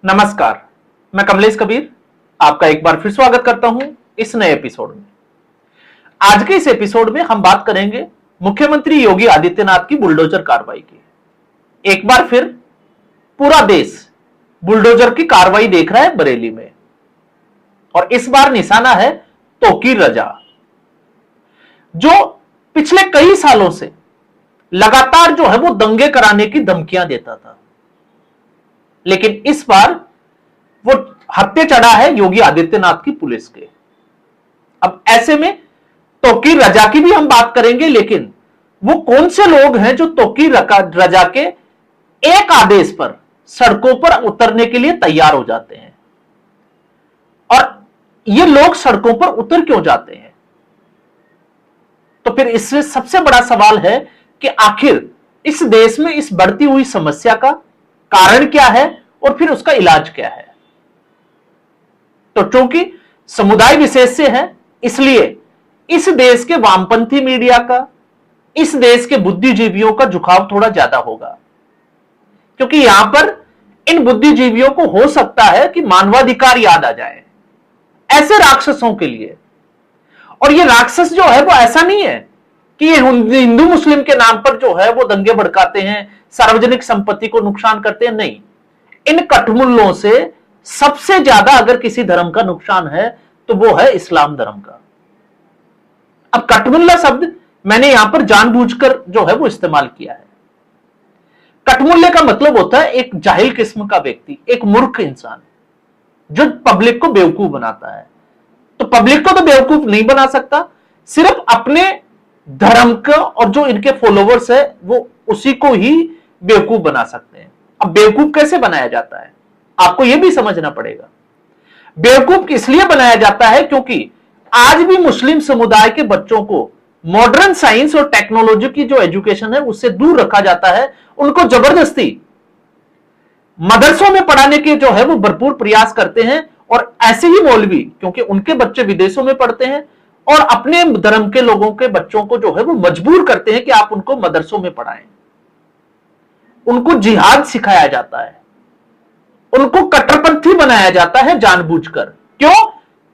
नमस्कार, मैं कमलेश कबीर आपका एक बार फिर स्वागत करता हूं इस नए एपिसोड में। आज के इस एपिसोड में हम बात करेंगे मुख्यमंत्री योगी आदित्यनाथ की बुलडोजर कार्रवाई की। एक बार फिर पूरा देश बुलडोजर की कार्रवाई देख रहा है बरेली में, और इस बार निशाना है तौकीर रजा, जो पिछले कई सालों से लगातार जो है वो दंगे कराने की धमकियां देता था, लेकिन इस बार वो हत्थे चढ़ा है योगी आदित्यनाथ की पुलिस के। अब ऐसे में तौकीर रजा की भी हम बात करेंगे, लेकिन वो कौन से लोग हैं जो तौकीर रजा के एक आदेश पर सड़कों पर उतरने के लिए तैयार हो जाते हैं, और ये लोग सड़कों पर उतर क्यों जाते हैं? तो फिर इससे सबसे बड़ा सवाल है कि आखिर इस देश में इस बढ़ती हुई समस्या का कारण क्या है और फिर उसका इलाज क्या है। तो चूंकि समुदाय विशेष से है, इसलिए इस देश के वामपंथी मीडिया का, इस देश के बुद्धिजीवियों का झुकाव थोड़ा ज्यादा होगा, क्योंकि यहां पर इन बुद्धिजीवियों को हो सकता है कि मानवाधिकार याद आ जाए ऐसे राक्षसों के लिए। और ये राक्षस जो है वो ऐसा नहीं है कि ये हिंदू मुस्लिम के नाम पर जो है वो दंगे भड़काते हैं, सार्वजनिक संपत्ति को नुकसान करते हैं, नहीं। इन कठमुल्लों से सबसे ज्यादा अगर किसी धर्म का नुकसान है तो वो है इस्लाम धर्म का। अब कठमुल्ला शब्द मैंने यहां पर जानबूझकर जो है वो इस्तेमाल किया है। कठमुल्ले का मतलब होता है एक जाहिल किस्म का व्यक्ति, एक मूर्ख इंसान जो पब्लिक को बेवकूफ बनाता है। तो पब्लिक को तो बेवकूफ नहीं बना सकता, सिर्फ अपने धर्म का और जो इनके फॉलोवर्स है वो उसी को ही बेवकूफ बना सकते हैं। अब बेवकूफ कैसे बनाया जाता है आपको यह भी समझना पड़ेगा। बेवकूफ इसलिए बनाया जाता है क्योंकि आज भी मुस्लिम समुदाय के बच्चों को मॉडर्न साइंस और टेक्नोलॉजी की जो एजुकेशन है उससे दूर रखा जाता है। उनको जबरदस्ती मदरसों में पढ़ाने के जो है वो भरपूर प्रयास करते हैं, और ऐसे ही मौलवी, क्योंकि उनके बच्चे विदेशों में पढ़ते हैं, और अपने धर्म के लोगों के बच्चों को जो है वो मजबूर करते हैं कि आप उनको मदरसों में पढ़ाएं। उनको जिहाद सिखाया जाता है, उनको कट्टरपंथी बनाया जाता है जानबूझकर। क्यों?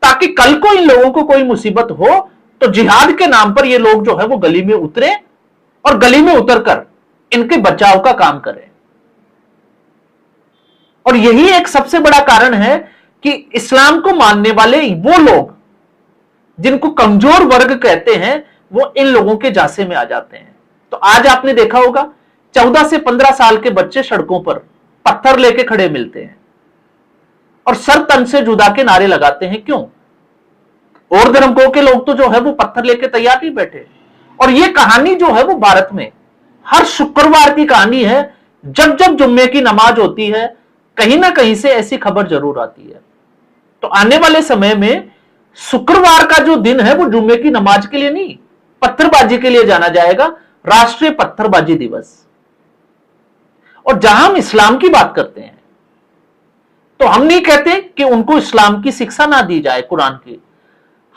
ताकि कल को इन लोगों को कोई मुसीबत हो तो जिहाद के नाम पर ये लोग जो है वो गली में उतरे और गली में उतरकर इनके बचाव का काम करें। और यही एक सबसे बड़ा कारण है कि इस्लाम को मानने वाले वो लोग जिनको कमजोर वर्ग कहते हैं वो इन लोगों के झांसे में आ जाते हैं। तो आज आपने देखा होगा 14 से 15 साल के बच्चे सड़कों पर पत्थर लेके खड़े मिलते हैं और सर तन से जुदा के नारे लगाते हैं। क्यों? और धर्मों के लोग तो जो है वो पत्थर लेके तैयार नहीं बैठे। और ये कहानी जो है वो भारत में हर शुक्रवार की कहानी है। जब जब जुम्मे की नमाज होती है कहीं ना कहीं से ऐसी खबर जरूर आती है। तो आने वाले समय में शुक्रवार का जो दिन है वो जुम्मे की नमाज के लिए नहीं, पत्थरबाजी के लिए जाना जाएगा, राष्ट्रीय पत्थरबाजी दिवस। और जहां हम इस्लाम की बात करते हैं तो हम नहीं कहते कि उनको इस्लाम की शिक्षा ना दी जाए कुरान की,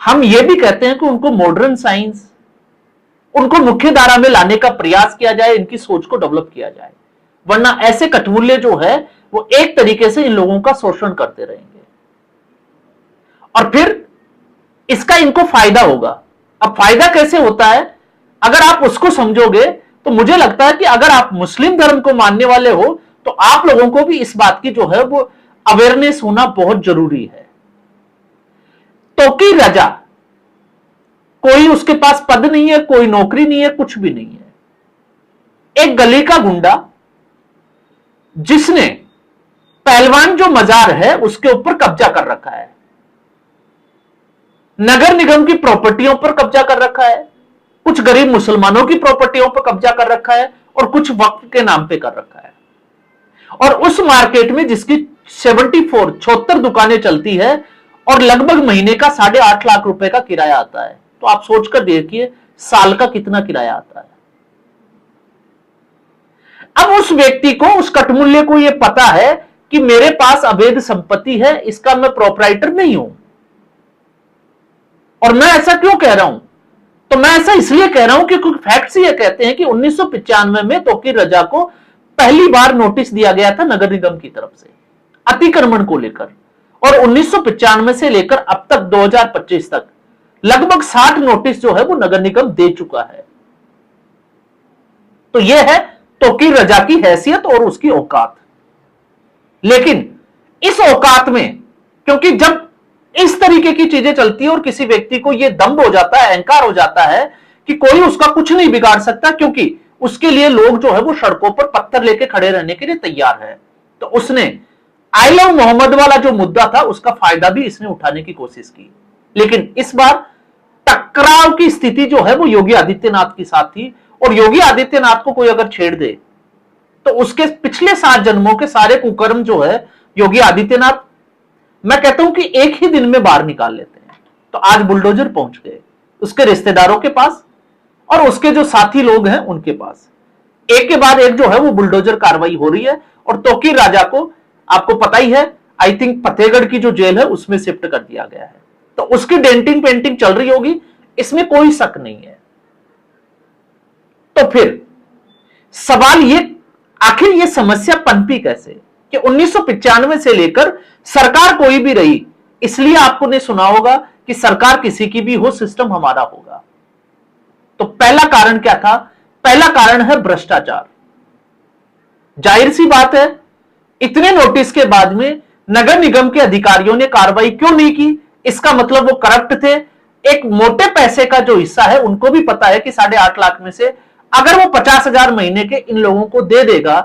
हम ये भी कहते हैं कि उनको मॉडर्न साइंस, उनको मुख्य धारा में लाने का प्रयास किया जाए, इनकी सोच को डेवलप किया जाए। वरना ऐसे कठमुल्ले जो है वो एक तरीके से इन लोगों का शोषण करते रहेंगे और फिर इसका इनको फायदा होगा। अब फायदा कैसे होता है अगर आप उसको समझोगे तो मुझे लगता है कि अगर आप मुस्लिम धर्म को मानने वाले हो तो आप लोगों को भी इस बात की जो है वो अवेयरनेस होना बहुत जरूरी है। तौकीर रजा, कोई उसके पास पद नहीं है, कोई नौकरी नहीं है, कुछ भी नहीं है। एक गली का गुंडा जिसने पहलवान जो मजार है उसके ऊपर कब्जा कर रखा है, नगर निगम की प्रॉपर्टियों पर कब्जा कर रखा है, कुछ गरीब मुसलमानों की प्रॉपर्टियों पर कब्जा कर रखा है और कुछ वक्फ के नाम पे कर रखा है। और उस मार्केट में जिसकी 74 दुकानें चलती है और लगभग महीने का 8.5 लाख रुपए का किराया आता है। तो आप सोचकर देखिए साल का कितना किराया आता है। अब उस व्यक्ति को, उस कठमुल्ले को यह पता है कि मेरे पास अवैध संपत्ति है, इसका मैं प्रोपराइटर नहीं हूं। और मैं ऐसा क्यों कह रहा हूं? तो मैं ऐसा इसलिए कह रहा हूं कि कुछ फैक्ट्स ये कहते हैं कि 1995 में तौकीर रजा को पहली बार नोटिस दिया गया था नगर निगम की तरफ से। अतिक्रमण को लेकर, और 1995 से लेकर अब तक 2025 तक लगभग 60 नोटिस जो है वो नगर निगम दे चुका है। तो यह है तौकीर रजा की हैसियत और उसकी औकात। लेकिन इस औकात में, क्योंकि जब इस तरीके की चीजें चलती है और किसी व्यक्ति को यह दम्भ हो जाता है, अहंकार हो जाता है कि कोई उसका कुछ नहीं बिगाड़ सकता, क्योंकि उसके लिए लोग जो है वो सड़कों पर पत्थर लेके खड़े रहने के लिए तैयार है, तो उसने आई लव मोहम्मद वाला जो मुद्दा था उसका फायदा भी इसने उठाने की कोशिश की। लेकिन इस बार टकराव की स्थिति जो है वो योगी आदित्यनाथ के साथ थी, और योगी आदित्यनाथ को कोई अगर छेड़ दे तो उसके पिछले 7 जन्मों के सारे कुकर्म जो है योगी आदित्यनाथ, मैं कहता हूं कि एक ही दिन में बाहर निकाल लेते हैं। तो आज बुलडोजर पहुंच गए उसके रिश्तेदारों के पास और उसके जो साथी लोग हैं उनके पास, एक के बाद एक जो है वो बुलडोजर कार्रवाई हो रही है। और तौकीर राजा को आपको पता ही है, आई थिंक फतेहगढ़ की जो जेल है उसमें शिफ्ट कर दिया गया है, तो उसकी डेंटिंग पेंटिंग चल रही होगी, इसमें कोई शक नहीं है। तो फिर सवाल ये, आखिर ये समस्या पनपी कैसे कि 1995 से लेकर सरकार कोई भी रही, इसलिए आपने सुना होगा कि सरकार किसी की भी हो, सिस्टम हमारा होगा। तो पहला कारण क्या था? पहला कारण है भ्रष्टाचार। जाहिर सी बात है, इतने नोटिस के बाद में नगर निगम के अधिकारियों ने कार्रवाई क्यों नहीं की? इसका मतलब वो करप्ट थे। एक मोटे पैसे का जो हिस्सा है उनको भी पता है कि 8.5 लाख में से अगर वो 50,000 महीने के इन लोगों को दे देगा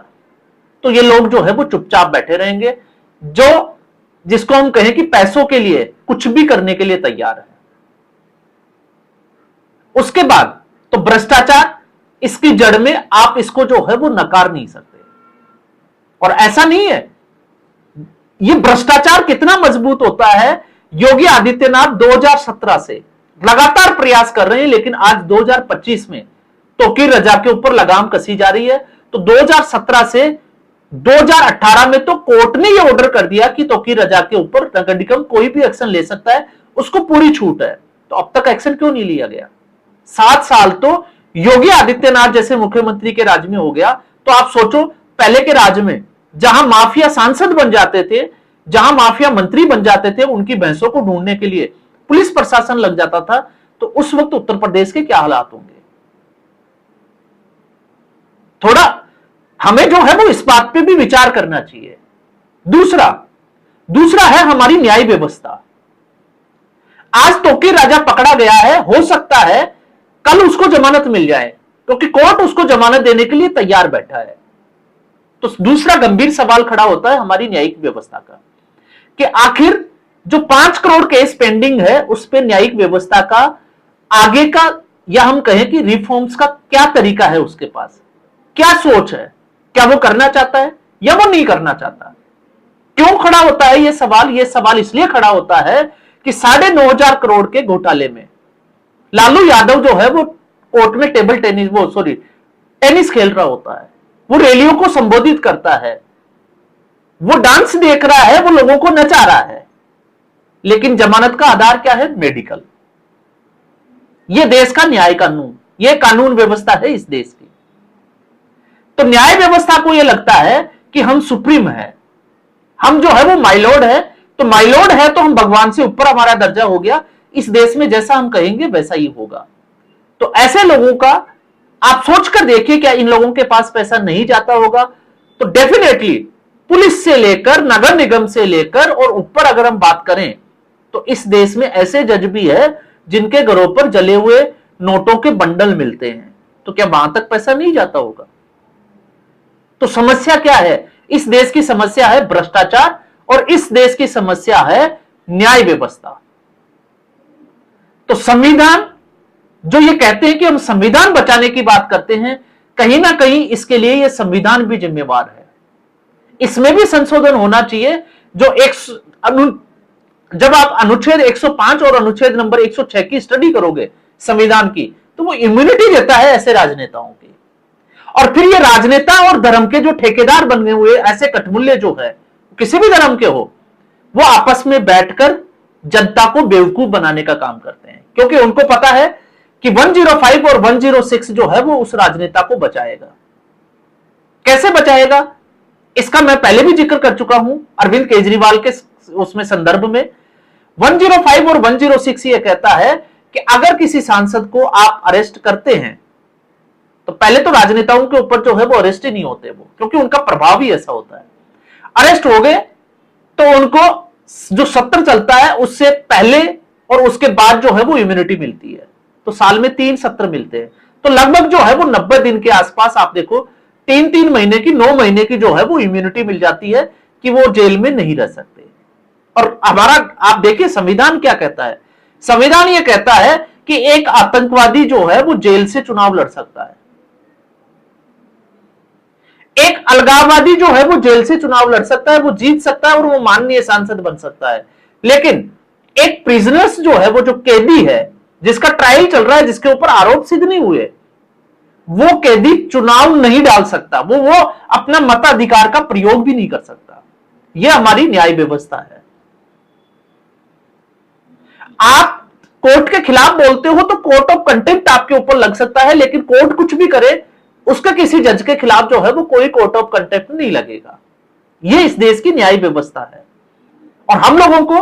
तो ये लोग जो है वो चुपचाप बैठे रहेंगे, जो जिसको हम कहें कि पैसों के लिए कुछ भी करने के लिए तैयार है। उसके बाद तो भ्रष्टाचार, इसकी जड़ में आप इसको जो है वो नकार नहीं सकते। और ऐसा नहीं है, ये भ्रष्टाचार कितना मजबूत होता है, योगी आदित्यनाथ 2017 से लगातार प्रयास कर रहे हैं, लेकिन आज 2025 में तौकीर रजा के ऊपर लगाम कसी जा रही है। तो 2017 से 2018 में तो कोर्ट ने यह ऑर्डर कर दिया कि तौकीर रजा के ऊपर नगर निगम कोई भी एक्शन ले सकता है, उसको पूरी छूट है। तो अब तक एक्शन क्यों नहीं लिया गया? 7 साल तो योगी आदित्यनाथ जैसे मुख्यमंत्री के राज में हो गया। तो आप सोचो, पहले के राज में जहां माफिया सांसद बन जाते थे, जहां माफिया मंत्री बन जाते थे, उनकी भैंसों को ढूंढने के लिए पुलिस प्रशासन लग जाता था, तो उस वक्त उत्तर प्रदेश के क्या हालात होंगे? थोड़ा हमें जो है वो इस बात पे भी विचार करना चाहिए। दूसरा है हमारी न्याय व्यवस्था। आज तौकीर राजा पकड़ा गया है, हो सकता है कल उसको जमानत मिल जाए, क्योंकि कोर्ट उसको जमानत देने के लिए तैयार बैठा है। तो दूसरा गंभीर सवाल खड़ा होता है हमारी न्यायिक व्यवस्था का, कि आखिर जो 5 करोड़ केस पेंडिंग है उस पर न्यायिक व्यवस्था का आगे का, या हम कहें कि रिफॉर्म्स का क्या तरीका है, उसके पास क्या सोच है, क्या वो करना चाहता है या वो नहीं करना चाहता? क्यों खड़ा होता है ये सवाल? ये सवाल इसलिए खड़ा होता है कि 9,500 करोड़ के घोटाले में लालू यादव जो है वो कोर्ट में टेनिस खेल रहा होता है, वो रैलियों को संबोधित करता है, वो डांस देख रहा है, वो लोगों को नचा रहा है, लेकिन जमानत का आधार क्या है? मेडिकल। ये देश का न्याय कानून, ये कानून व्यवस्था है इस देश की। तो न्याय व्यवस्था को यह लगता है कि हम सुप्रीम है, हम जो है वो माइलॉर्ड है, तो माइलॉर्ड है तो हम भगवान से ऊपर हमारा दर्जा हो गया, इस देश में जैसा हम कहेंगे वैसा ही होगा। तो ऐसे लोगों का आप सोचकर देखिए, क्या इन लोगों के पास पैसा नहीं जाता होगा? तो डेफिनेटली पुलिस से लेकर नगर निगम से लेकर और ऊपर अगर हम बात करें तो इस देश में ऐसे जज भी है जिनके घरों पर जले हुए नोटों के बंडल मिलते हैं, तो क्या वहां तक पैसा नहीं जाता होगा? तो समस्या क्या है? इस देश की समस्या है भ्रष्टाचार और इस देश की समस्या है न्याय व्यवस्था। तो संविधान, जो ये कहते हैं कि हम संविधान बचाने की बात करते हैं, कहीं ना कहीं इसके लिए ये संविधान भी जिम्मेवार है। इसमें भी संशोधन होना चाहिए। जब आप अनुच्छेद 105 और अनुच्छेद नंबर 106 की स्टडी करोगे संविधान की, तो वो इम्यूनिटी देता है ऐसे राजनेताओं की। और फिर ये राजनेता और धर्म के जो ठेकेदार बने हुए ऐसे कठमुल्ले जो है, किसी भी धर्म के हो, वो आपस में बैठकर जनता को बेवकूफ बनाने का काम करते हैं, क्योंकि उनको पता है कि 105 और 106 जो है वो उस राजनेता को बचाएगा। कैसे बचाएगा? इसका मैं पहले भी जिक्र कर चुका हूं अरविंद केजरीवाल के उसमें संदर्भ में। 105 और 106 ये कहता है कि अगर किसी सांसद को आप अरेस्ट करते हैं तो पहले तो राजनेताओं के ऊपर जो है वो अरेस्ट ही नहीं होते वो, क्योंकि उनका प्रभाव ही ऐसा होता है। अरेस्ट हो गए तो उनको जो सत्र चलता है उससे पहले और उसके बाद जो है वो इम्यूनिटी मिलती है। तो साल में 3 सत्र मिलते हैं, तो लगभग जो है वो 90 दिन के आसपास आप देखो 3-3 महीने की 9 महीने की जो है वो इम्यूनिटी मिल जाती है कि वो जेल में नहीं रह सकते। और हमारा आप देखिए संविधान क्या कहता है। संविधान ये कहता है कि एक आतंकवादी जो है वो जेल से चुनाव लड़ सकता है, एक अलगाववादी जो है वो जेल से चुनाव लड़ सकता है, वो जीत सकता है और वो माननीय सांसद बन सकता है। लेकिन एक प्रिजनर्स जो है वो जो कैदी है जिसका ट्रायल चल रहा है, जिसके ऊपर आरोप सिद्ध नहीं हुए, वो कैदी चुनाव नहीं डाल सकता, वो अपना मताधिकार का प्रयोग भी नहीं कर सकता। यह हमारी न्याय व्यवस्था है। आप कोर्ट के खिलाफ बोलते हो तो कोर्ट ऑफ कंटेम्प्ट आपके ऊपर लग सकता है, लेकिन कोर्ट कुछ भी करे उसका किसी जज के खिलाफ जो है वो कोई कोर्ट ऑफ कंटेम्प्ट नहीं लगेगा। यह इस देश की न्याय व्यवस्था है। और हम लोगों को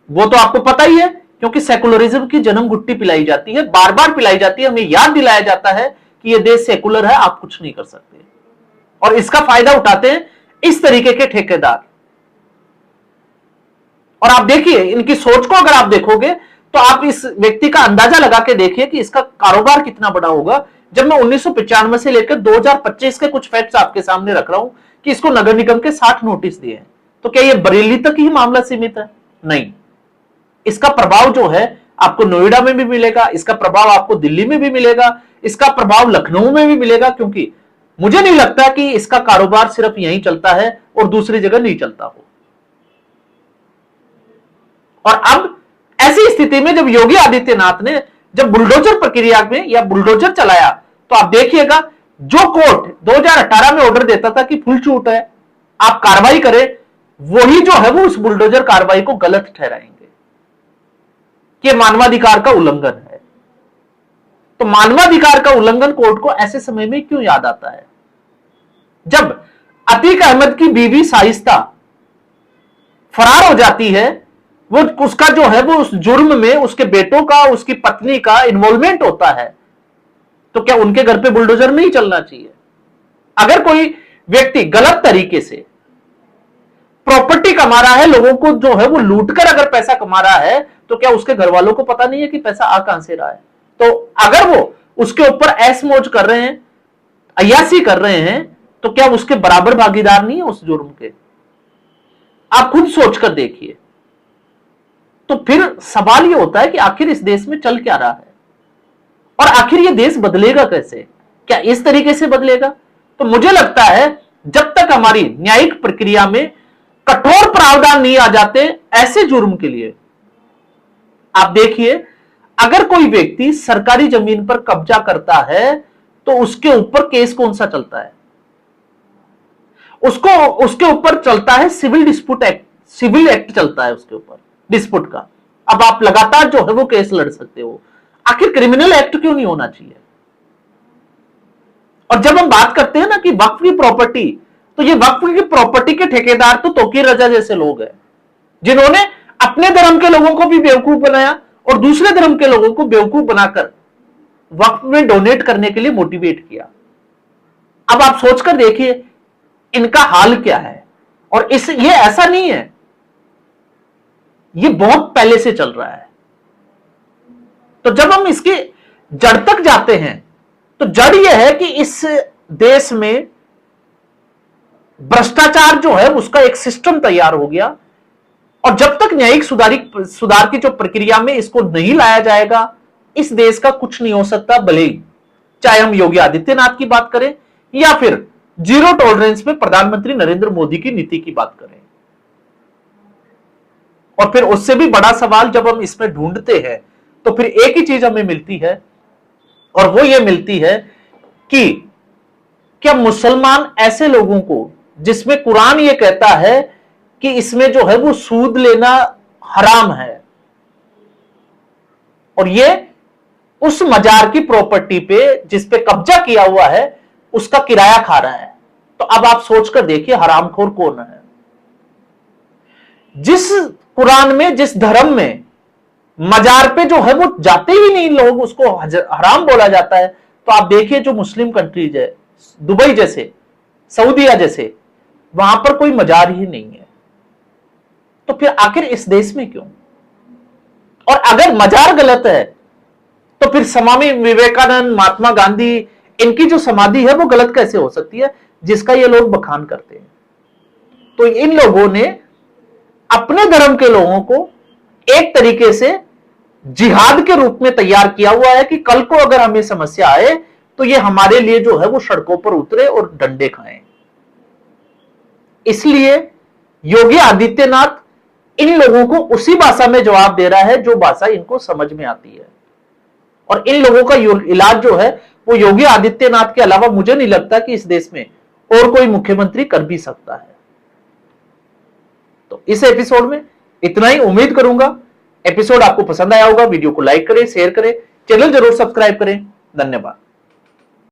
वो तो आपको पता ही है, क्योंकि सेकुलरिज्म की जन्म गुट्टी पिलाई जाती है, बार बार पिलाई जाती है, हमें याद दिलाया जाता है कि यह देश सेकुलर है, आप कुछ नहीं कर सकते। और इसका फायदा उठाते हैं इस तरीके के ठेकेदार। और आप देखिए इनकी सोच को, अगर आप देखोगे तो आप इस व्यक्ति का अंदाजा लगा के देखिए कि इसका कारोबार कितना बड़ा होगा। जब मैं 1995 से लेकर 2025 के कुछ फैक्ट्स आपके सामने रख रहा हूं कि इसको नगर निगम के 60 नोटिस दिए हैं, तो क्या यह बरेली तक ही मामला सीमित है? नहीं, इसका प्रभाव जो है आपको नोएडा में भी मिलेगा, इसका प्रभाव आपको दिल्ली में भी मिलेगा, इसका प्रभाव लखनऊ में भी मिलेगा, क्योंकि मुझे नहीं लगता कि इसका कारोबार सिर्फ यहीं चलता है और दूसरी जगह नहीं चलता हो। और अब ऐसी स्थिति में जब योगी आदित्यनाथ ने जब बुलडोजर प्रक्रिया में या बुलडोजर चलाया, तो आप देखिएगा जो कोर्ट 2018 में ऑर्डर देता था कि फुल छूट है, आप कार्रवाई करें, वही जो है वो उस बुलडोजर कार्रवाई को गलत ठहराएंगे कि मानवाधिकार का उल्लंघन है। तो मानवाधिकार का उल्लंघन कोर्ट को ऐसे समय में क्यों याद आता है? जब अतीक अहमद की बीवी शाइस्ता फरार हो जाती है, वो उसका जो है वो उस जुर्म में उसके बेटों का, उसकी पत्नी का इन्वॉल्वमेंट होता है, तो क्या उनके घर पे बुलडोजर नहीं चलना चाहिए? अगर कोई व्यक्ति गलत तरीके से प्रॉपर्टी कमा रहा है, लोगों को जो है वो लूटकर अगर पैसा कमा रहा है, तो क्या उसके घर वालों को पता नहीं है कि पैसा आ कहां से रहा है? तो अगर वो उसके ऊपर ऐश मौज कर रहे हैं, अय्यासी कर रहे हैं, तो क्या उसके बराबर भागीदार नहीं है उस जुर्म के? आप खुद सोचकर देखिए। तो फिर सवाल यह होता है कि आखिर इस देश में चल क्या रहा है और आखिर यह देश बदलेगा कैसे? क्या इस तरीके से बदलेगा? तो मुझे लगता है जब तक हमारी न्यायिक प्रक्रिया में कठोर प्रावधान नहीं आ जाते ऐसे जुर्म के लिए, आप देखिए अगर कोई व्यक्ति सरकारी जमीन पर कब्जा करता है तो उसके ऊपर केस कौन सा चलता है? उसके ऊपर चलता है civil dispute act, civil act चलता है उसके ऊपर डिस्प्यूट का। अब आप लगातार जो है वो केस लड़ सकते हो। आखिर क्रिमिनल एक्ट क्यों नहीं होना चाहिए? और जब हम बात करते हैं ना कि वक्फ की प्रॉपर्टी, तो ये वक्फ की प्रॉपर्टी के ठेकेदार तो तौकीर रजा जैसे लोग हैं जिन्होंने अपने धर्म के लोगों को भी बेवकूफ बनाया और दूसरे धर्म के लोगों को बेवकूफ बनाकर वक्फ में डोनेट करने के लिए मोटिवेट किया। अब आप सोचकर देखिए इनका हाल क्या है। और ये ऐसा नहीं है, ये बहुत पहले से चल रहा है। तो जब हम इसकी जड़ तक जाते हैं तो जड़ यह है कि इस देश में भ्रष्टाचार जो है उसका एक सिस्टम तैयार हो गया और जब तक न्यायिक सुधार की जो प्रक्रिया में इसको नहीं लाया जाएगा, इस देश का कुछ नहीं हो सकता। भले ही चाहे हम योगी आदित्यनाथ की बात करें या फिर जीरो टॉलरेंस में प्रधानमंत्री नरेंद्र मोदी की नीति की बात करें। और फिर उससे भी बड़ा सवाल जब हम इसमें ढूंढते हैं तो फिर एक ही चीज हमें मिलती है और वो ये मिलती है कि क्या मुसलमान ऐसे लोगों को, जिसमें कुरान ये कहता है कि इसमें जो है वो सूद लेना हराम है और ये उस मजार की प्रॉपर्टी पे जिस पे कब्जा किया हुआ है उसका किराया खा रहा है, तो अब आप सोचकर देखिए हरामखोर कौन है। जिस कुरान में, जिस धर्म में मजार पे जो है वो जाते ही नहीं लोग, उसको हराम बोला जाता है, तो आप देखिए जो मुस्लिम कंट्रीज है, दुबई जैसे, सऊदीया जैसे, वहां पर कोई मजार ही नहीं है। तो फिर आखिर इस देश में क्यों? और अगर मजार गलत है तो फिर स्वामी विवेकानंद, महात्मा गांधी, इनकी जो समाधि है वो गलत कैसे हो सकती है, जिसका ये लोग बखान करते हैं। तो इन लोगों ने अपने धर्म के लोगों को एक तरीके से जिहाद के रूप में तैयार किया हुआ है कि कल को अगर हमें समस्या आए तो ये हमारे लिए जो है वो सड़कों पर उतरे और डंडे खाएं। इसलिए योगी आदित्यनाथ इन लोगों को उसी भाषा में जवाब दे रहा है जो भाषा इनको समझ में आती है। और इन लोगों का इलाज जो है वो योगी आदित्यनाथ के अलावा मुझे नहीं लगता कि इस देश में और कोई मुख्यमंत्री कर भी सकता है। तो इस एपिसोड में इतना ही। उम्मीद करूंगा एपिसोड आपको पसंद आया होगा। वीडियो को लाइक करें, शेयर करें, चैनल जरूर सब्सक्राइब करें। धन्यवाद।